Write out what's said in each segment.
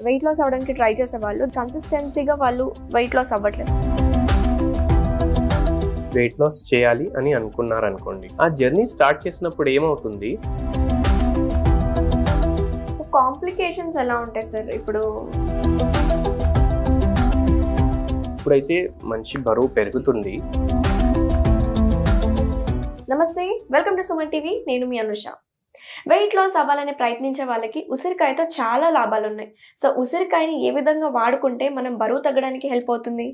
Weight loss అవ్వడానికి try చేసే వాళ్ళు కన్సిస్టెన్సీగా వాళ్ళు వెయిట్ లాస్ అవ్వట్లేదు. వెయిట్ లాస్ చేయాలి అని అనుకున్నారనుకోండి, ఆ జర్నీ స్టార్ట్ చేసినప్పుడు ఏమవుతుంది, కాంప్లికేషన్స్ ఎలా ఉంటాయి సార్? ఇప్పుడైతే మంచి బరువు పెరుగుతుంది. నమస్తే, వెల్కమ్ టు సుమన్ టీవీ. నేను మీ అనుష. వెయిట్ లాస్ అవ్వాలని ప్రయత్నించే వాళ్ళకి ఉసిరికాయతో చాలా లాభాలు ఉన్నాయి. సో ఉసిరికాయని ఏ విధంగా వాడుకుంటే మనం బరువు తగ్గడానికి హెల్ప్ అవుతుంది,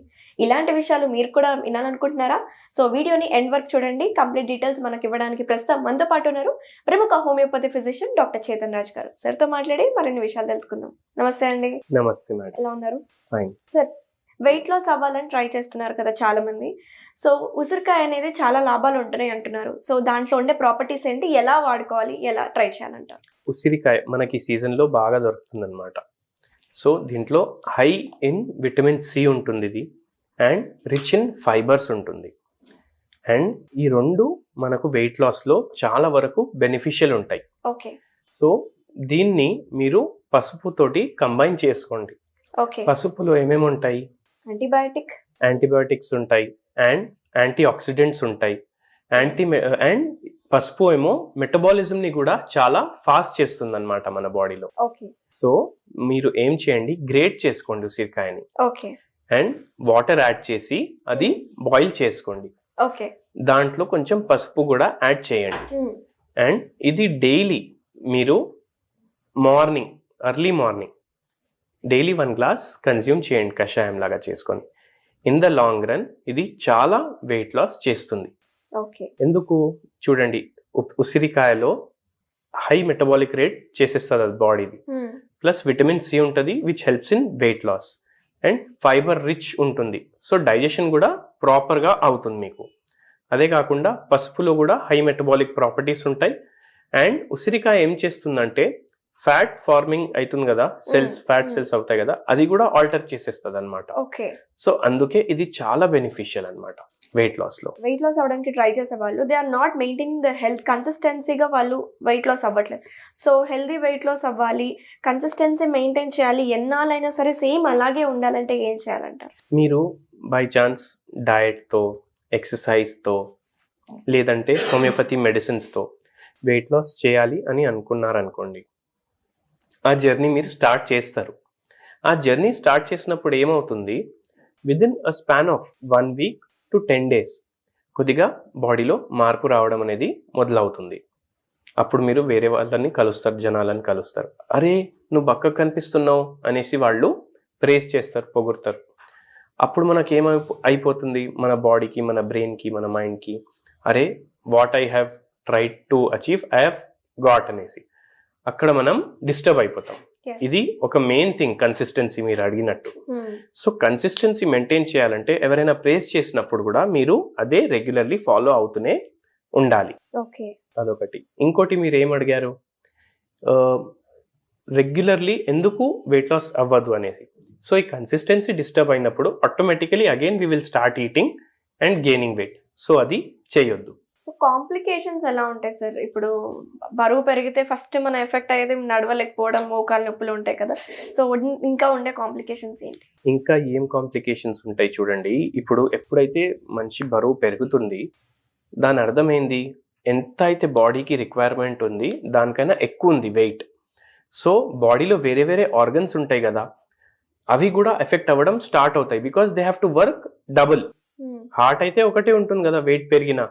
ఇలాంటి విషయాలు మీరు కూడా వినాలనుకుంటున్నారా? సో వీడియోని ఎండ్ వరకు చూడండి. కంప్లీట్ డీటెయిల్స్ మనకి ఇవ్వడానికి ప్రస్తుతం మనతో పాటు ఉన్నారు ప్రముఖ homeopathy physician doctor Chetan Raj గారు. సార్తో మాట్లాడి మరిన్ని విషయాలు తెలుసుకుందాం. నమస్తే అండి. నమస్తే మేడం. ఎలా ఉన్నారు? ఫైన్. సార్, వెయిట్ లాస్ అవ్వాలని ట్రై చేస్తున్నారు కదా చాలా మంది. సో ఉసిరికాయ అనేది చాలా లాభాలు ఉంటున్నాయి అంటున్నారు. సో దాంట్లో ఉండే ప్రాపర్టీస్ ఏంటి, ఎలా వాడుకోవాలి, ఎలా ట్రై చేయాలంటారు? ఉసిరికాయ మనకి సీజన్లో బాగా దొరుకుతుంది అనమాట. సో దీంట్లో హై ఇన్ విటమిన్ సి ఉంటుంది ఇది, అండ్ రిచ్ ఇన్ ఫైబర్స్ ఉంటుంది. అండ్ ఈ రెండు మనకు వెయిట్ లాస్లో చాలా వరకు బెనిఫిషియల్ ఉంటాయి. ఓకే. సో దీన్ని మీరు పసుపుతోటి కంబైన్ చేసుకోండి. ఓకే. పసుపులో ఏమేమి ఉంటాయి? యాంటీబయాటిక్స్ ఉంటాయి, అండ్ యాంటీ ఆక్సిడెంట్స్ ఉంటాయి. అండ్ పసుపు ఏమో మెటబాలిజంని కూడా చాలా ఫాస్ట్ చేస్తుంది అనమాట మన బాడీలో. ఓకే. సో మీరు ఏం చేయండి, గ్రేట్ చేసుకోండి ఉసిరికాయని. ఓకే. అండ్ వాటర్ యాడ్ చేసి అది బాయిల్ చేసుకోండి. ఓకే. దాంట్లో కొంచెం పసుపు కూడా యాడ్ చేయండి. అండ్ ఇది డైలీ మీరు early morning daily 1 glass consume చేయండి, కషాయం లాగా చేసుకొని. ఇన్ ద లాంగ్ రన్ ఇది చాలా వెయిట్ లాస్ చేస్తుంది. ఓకే. ఎందుకు చూడండి, ఉసిరికాయలో హై మెటబాలిక్ రేట్ చేసేస్తుంది అది బాడీది. ప్లస్ విటమిన్ సి ఉంటుంది, which helps in weight loss. And fibre rich ఉంటుంది, సో డైజెషన్ కూడా ప్రాపర్గా అవుతుంది మీకు. అదే కాకుండా పసుపులో కూడా హై మెటబాలిక్ ప్రాపర్టీస్ ఉంటాయి. అండ్ ఉసిరికాయ ఏం చేస్తుందంటే, ఫ్యాట్ ఫార్మింగ్ అవుతుంది కదా, ఫ్యాట్ సెల్స్ అవుతాయి కదా, అది కూడా ఆల్టర్ చేసేస్తుంది అనమాట. ఓకే. సో అందుకే ఇది చాలా బెనిఫిషియల్ అనమాట వెయిట్ లాస్ లో. వెయిట్ లాస్ అవడానికి ట్రై చేసే వాళ్ళు they are not maintaining the health, కన్సిస్టెన్సీగా వాళ్ళు వెయిట్ లాస్ అవ్వట్లేదు. సో హెల్దీ వెయిట్ లాస్ అవ్వాలి, కన్సిస్టెన్సీ మెయింటైన్ చేయాలి, ఎన్నాళ్ళైనా సరే సేమ్ అలాగే ఉండాలంటే ఏం చేయాలంటారు? మీరు బై ఛాన్స్ డయట్తో, ఎక్సర్సైజ్తో, లేదంటే హోమియోపతి మెడిసిన్స్తో వెయిట్ లాస్ చేయాలి అని అనుకున్నారనుకోండి, ఆ జర్నీ మీరు స్టార్ట్ చేస్తారు. ఆ జర్నీ స్టార్ట్ చేసినప్పుడు ఏమవుతుంది, within a span of 1 week to 10 days కొద్దిగా బాడీలో మార్పు రావడం అనేది మొదలవుతుంది. అప్పుడు మీరు వేరే వాళ్ళని కలుస్తారు, జనాలను కలుస్తారు. అరే నువ్వు బక్కగా కనిపిస్తున్నావు అనేసి వాళ్ళు ప్రేస్ చేస్తారు, పొగుడతారు. అప్పుడు మనకి అయిపోతుంది, మన బాడీకి, మన బ్రెయిన్కి, మన మైండ్కి, అరే what I have tried to achieve I have got అనేసి అక్కడ మనం డిస్టర్బ్ అయిపోతాం. ఇది ఒక మెయిన్ థింగ్, కన్సిస్టెన్సీ మీరు అడిగినట్టు. సో కన్సిస్టెన్సీ మెయింటైన్ చేయాలంటే ఎవరైనా ప్రేస్ చేసినప్పుడు కూడా మీరు అదే రెగ్యులర్లీ ఫాలో అవుతూనే ఉండాలి. అదొకటి. ఇంకోటి మీరు ఏం అడిగారు, రెగ్యులర్లీ ఎందుకు వెయిట్ లాస్ అవ్వదు అనేసి. సో ఈ కన్సిస్టెన్సీ డిస్టర్బ్ అయినప్పుడు automatically again we will start eating and gaining wait. So అది చేయొద్దు. కాంప్లికేషన్స్ ఎలా ఉంటాయి సార్? ఇప్పుడు బరువు పెరిగితే ఫస్ట్ మన ఎఫెక్ట్ అయ్యేది నడవలేకపోవడం, మోకాలు నొప్పులు ఉంటాయి కదా. సో ఇంకా ఉండే కాంప్లికేషన్స్ ఏంటి? ఇంకా ఏం కాంప్లికేషన్స్ ఉంటాయి చూడండి. ఇప్పుడు ఎప్పుడైతే మంచి బరువు పెరుగుతుంది, దాని అర్థం ఏంది, ఎంత అయితే బాడీకి రిక్వైర్మెంట్ ఉంది దానికైనా ఎక్కువ ఉంది వెయిట్. సో బాడీలో వేరే వేరే ఆర్గన్స్ ఉంటాయి కదా, అవి కూడా ఎఫెక్ట్ అవ్వడం స్టార్ట్ అవుతాయి. Because they have to work double. Heart అయితే ఒకటే ఉంటుంది కదా వెయిట్ పెరిగినా,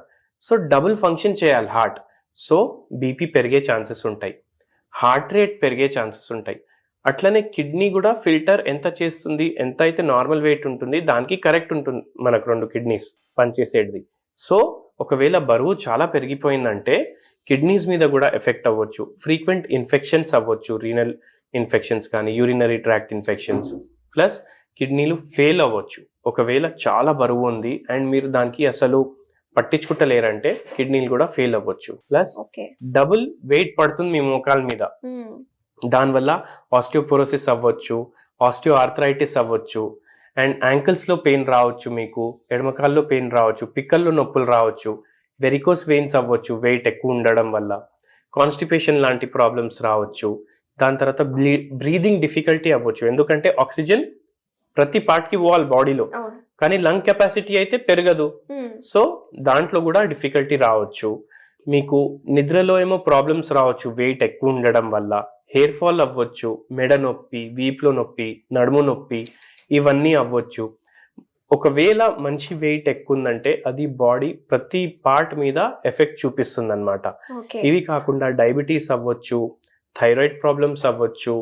సో డబుల్ ఫంక్షన్ చేయాలి హార్ట్. సో బీపీ పెరిగే ఛాన్సెస్ ఉంటాయి, హార్ట్ రేట్ పెరిగే ఛాన్సెస్ ఉంటాయి. అట్లనే కిడ్నీ కూడా ఫిల్టర్ ఎంత చేస్తుంది, ఎంత అయితే నార్మల్ వెయిట్ ఉంటుంది దానికి కరెక్ట్ ఉంటుంది మనకు 2 కిడ్నీస్ పనిచేసేది. సో ఒకవేళ బరువు చాలా పెరిగిపోయిందంటే కిడ్నీస్ మీద కూడా ఎఫెక్ట్ అవ్వచ్చు, ఫ్రీక్వెంట్ ఇన్ఫెక్షన్స్ అవ్వచ్చు, రీనల్ ఇన్ఫెక్షన్స్ కానీ యూరినరీ ట్రాక్ట్ ఇన్ఫెక్షన్స్, ప్లస్ కిడ్నీలు ఫెయిల్ అవ్వచ్చు. ఒకవేళ చాలా బరువు ఉంది అండ్ మీరు దానికి అసలు పట్టించుకుంటలేరంటే కిడ్నీలు కూడా ఫెయిల్ అవ్వచ్చు. ప్లస్ డబుల్ వెయిట్ పడుతుంది మీ మోకాల మీద, దానివల్ల ఆస్టియోపోరోసిస్ అవ్వచ్చు, ఆస్టియో ఆర్థరైటిస్ అవ్వచ్చు, అండ్ యాంకిల్స్లో పెయిన్ రావచ్చు, మీకు ఎడమకాల్లో పెయిన్ రావచ్చు, పిక్కల్లో నొప్పులు రావచ్చు, వెరికోస్ వెయిన్స్ అవ్వచ్చు వెయిట్ ఎక్కువ ఉండడం వల్ల, కాన్స్టిపేషన్ లాంటి ప్రాబ్లమ్స్ రావచ్చు, దాని తర్వాత బ్రీదింగ్ డిఫికల్టీ అవ్వచ్చు, ఎందుకంటే ఆక్సిజన్ ప్రతి పార్ట్కి పోవాలి బాడీలో, అవును. కానీ లంగ్ కెపాసిటీ అయితే పెరగదు. సో దాంట్లో కూడా డిఫికల్టీ రావచ్చు. మీకు నిద్రలో ఏమో ప్రాబ్లమ్స్ రావచ్చు వెయిట్ ఎక్కువ ఉండడం వల్ల. హెయిర్ ఫాల్ అవ్వచ్చు, మెడ నొప్పి, వీపులో నొప్పి, నడుము నొప్పి, ఇవన్నీ అవ్వచ్చు. ఒకవేళ మంచి వెయిట్ ఎక్కువ ఉందంటే అది బాడీ ప్రతి పార్ట్ మీద ఎఫెక్ట్ చూపిస్తుంది అనమాట. ఓకే. ఇవి కాకుండా డయాబెటీస్ అవ్వచ్చు, థైరాయిడ్ ప్రాబ్లమ్స్ అవ్వచ్చు,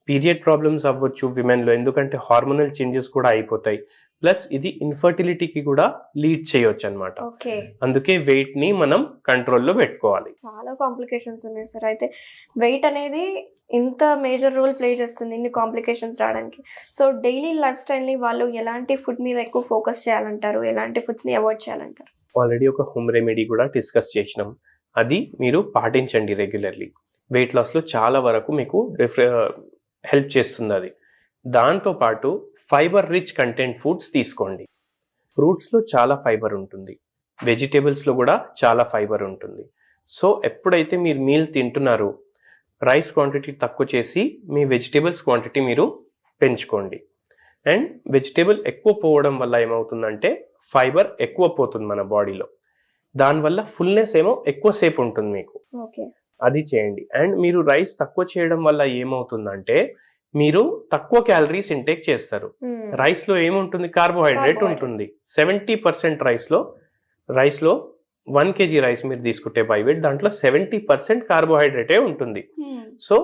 పీరియడ్ ప్రాబ్లమ్స్ అవ్వచ్చు విమెన్లో, ఎందుకంటే హార్మోనల్ చేంజెస్ కూడా అయిపోతాయి. ప్లస్ ఇది ఇన్ఫర్టిలిటీకి కూడా లీడ్ చేయొచ్చు అనమాట. ఓకే. అందుకే వెయిట్ ని మనం కంట్రోల్లో పెట్టుకోవాలి. చాలా కాంప్లికేషన్స్ ఉన్నాయి సార్. అయితే వెయిట్ అనేది ఇంత మేజర్ రోల్ ప్లే చేస్తుంది ఇన్ని కాంప్లికేషన్స్ రావడానికి. సో డైలీ లైఫ్ స్టైల్ని వాళ్ళు ఎలాంటి ఫుడ్ మీద ఎక్కువ ఫోకస్ చేయాలంటారు, ఎలాంటి ఫుడ్స్ని అవాయిడ్ చేయాలంటారు? ఆల్రెడీ ఒక హోమ్ రెమెడీ కూడా డిస్కస్ చేసినాం, అది మీరు పాటించండి రెగ్యులర్లీ. వెయిట్ లాస్లో చాలా వరకు మీకు హెల్ప్ చేస్తుంది అది. దాంతోపాటు ఫైబర్ రిచ్ కంటెంట్ ఫుడ్స్ తీసుకోండి. ఫ్రూట్స్లో చాలా ఫైబర్ ఉంటుంది, వెజిటేబుల్స్లో కూడా చాలా ఫైబర్ ఉంటుంది. సో ఎప్పుడైతే మీరు మీల్ తింటున్నారో రైస్ క్వాంటిటీ తక్కువ చేసి మీ వెజిటేబుల్స్ క్వాంటిటీ మీరు పెంచుకోండి. అండ్ వెజిటేబుల్ ఎక్కువ పోవడం వల్ల ఏమవుతుందంటే ఫైబర్ ఎక్కువ పోతుంది మన బాడీలో, దానివల్ల ఫుల్నెస్ ఏమో ఎక్కువసేపు ఉంటుంది మీకు. ఓకే. అది చేయండి. అండ్ మీరు రైస్ తక్కువ చేయడం వల్ల ఏమవుతుందంటే మీరు తక్కువ క్యాలరీస్ ఇంటేక్ చేస్తారు. రైస్లో ఏముంటుంది, కార్బోహైడ్రేట్ ఉంటుంది. 70% రైస్లో 1 kg రైస్ మీరు తీసుకుంటే బై వెయిట్, దాంట్లో 70% కార్బోహైడ్రేటే ఉంటుంది. సో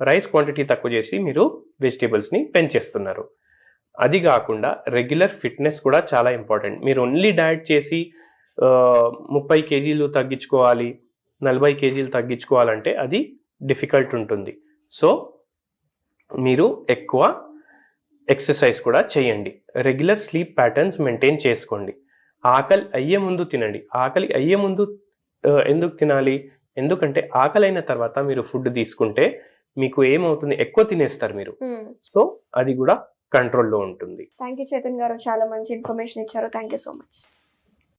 రైస్ క్వాంటిటీ తక్కువ చేసి మీరు వెజిటేబుల్స్ని పెంచేస్తున్నారు. అది కాకుండా రెగ్యులర్ ఫిట్నెస్ కూడా చాలా ఇంపార్టెంట్. మీరు ఓన్లీ డయట్ చేసి 30 kg తగ్గించుకోవాలి, 40 kg తగ్గించుకోవాలంటే అది డిఫికల్ట్ ఉంటుంది. సో మీరు ఎక్కువ ఎక్సర్సైజ్ కూడా చేయండి. రెగ్యులర్ స్లీప్ ప్యాటర్న్స్ మెయింటైన్ చేసుకోండి. ఆకలి అయ్యే ముందు తినండి. ఆకలి అయ్యే ముందు ఎందుకు తినాలి, ఎందుకంటే ఆకలి అయిన తర్వాత మీరు ఫుడ్ తీసుకుంటే మీకు ఏమవుతుంది, ఎక్కువ తినేస్తారు మీరు. సో అది కూడా కంట్రోల్లో ఉంటుంది. థ్యాంక్ యూ చైతన్ గారు, చాలా మంచి ఇన్ఫర్మేషన్ ఇచ్చారు. Thank you so much.